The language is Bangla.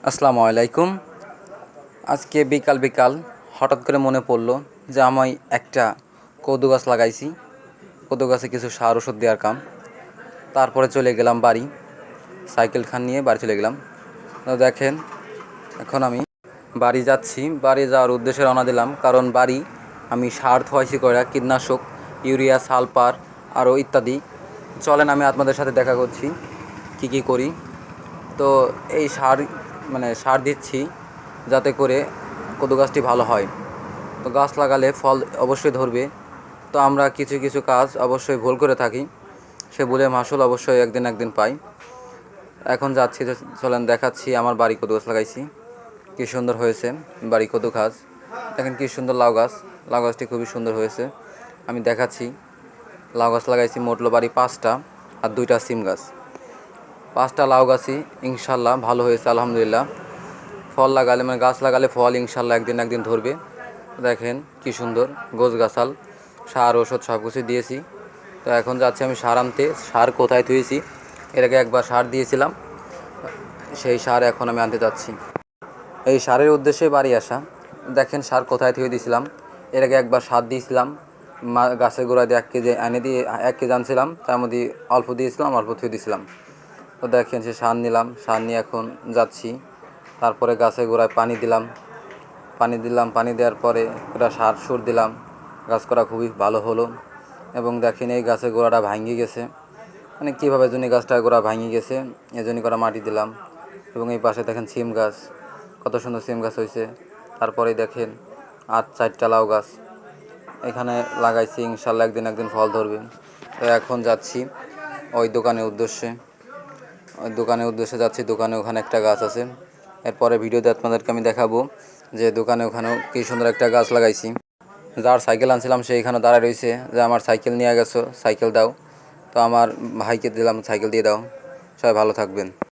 আসসালামু আলাইকুম। আজকে বিকাল বিকাল হঠাৎ করে মনে পড়লো যে আমি একটা কদু গাছ লাগাইছি। কদু গাছে কিছু সার ওষুধ দেওয়ার কাম। তারপরে চলে গেলাম বাড়ি, সাইকেল খান নিয়ে বাড়ি চলে গেলাম। তো দেখেন, এখন আমি বাড়ি যাচ্ছি। বাড়ি যাওয়ার উদ্দেশ্যে রওনা দিলাম, কারণ বাড়ি আমি সার থোয়াইছি করে, কীটনাশক, ইউরিয়া, সালফার আরও ইত্যাদি। চলেন আমি আপনাদের সাথে দেখা করছি কী করি। তো এই সার দিচ্ছি যাতে করে কদু গাছটি ভালো হয়। তো গাছ লাগালে ফল অবশ্যই ধরবে। তো আমরা কিছু কিছু কাজ অবশ্যই ভুল করে থাকি, সে ভুলের মাসুল অবশ্যই একদিন পাই। এখন যাচ্ছি, চলেন দেখাচ্ছি আমার বাড়ি কদু গাছ লাগাইছি, কী সুন্দর হয়েছে বাড়ি কদু গাছ। দেখেন কী সুন্দর লাউ গাছ, লাউ গাছটি খুবই সুন্দর হয়েছে। আমি দেখাচ্ছি, লাউ গাছ লাগাইছি মোটলো বাড়ি 5টা আর 2টা সিম গাছ। 5টা লাউ গাছই ইনশাল্লাহ ভালো হয়েছে, আলহামদুলিল্লাহ। ফল লাগালে গাছ লাগালে ফল ইনশাল্লাহ একদিন ধরবে। দেখেন কি সুন্দর গোছ গাছাল, সার ওষুধ সব কিছু দিয়েছি। তো এখন যাচ্ছি আমি সার আনতে। সার কোথায় থুয়েছি, এর আগে একবার সার দিয়েছিলাম, সেই সার এখন আমি আনতে যাচ্ছি। এই সারের উদ্দেশ্যে বাড়ি আসা। দেখেন সার কোথায় থুয়ে দিয়েছিলাম। এর আগে একবার সার দিয়েছিলাম, গাছের গোড়ায় দিয়ে 1 কেজি এনে দিয়ে 1 কেজি আনছিলাম, তার মধ্যে অল্প দিয়েছিলাম, অল্প থুয়ে দিয়েছিলাম। তো দেখেন সে সার নিলাম, সার নিয়ে এখন যাচ্ছি। তারপরে গাছের গোড়ায় পানি দিলাম, পানি দেওয়ার পরে ওটা সার সুর দিলাম। গাছ করা খুবই ভালো হলো। এবং দেখেন এই গাছের গোড়াটা ভাঙে গেছে, কীভাবে জন্য গাছটার গোড়া ভাঙে গেছে, এজন্য করা মাটি দিলাম। এবং এই পাশে দেখেন সিম গাছ, কত সুন্দর সিম গাছ হয়েছে। তারপরে দেখেন 4টা লাউ গাছ এখানে লাগাইছি, ইনশাল্লাহ একদিন ফল ধরবে। তো এখন যাচ্ছি ওই দোকানের উদ্দেশ্যে যাচ্ছি। দোকানে ওখানে একটা গাছ আছে, এরপরে ভিডিওতে আপনাদেরকে আমি দেখাবো যে দোকানে ওখানেও কী সুন্দর একটা গাছ লাগাইছি। যার সাইকেল আনছিলাম সে এখানে দাঁড়ায় রয়েছে যে আমার সাইকেল নিয়ে গেছো, সাইকেল দাও। তো আমার ভাইকে দিলাম, সাইকেল দিয়ে দাও। সবাই ভালো থাকবেন।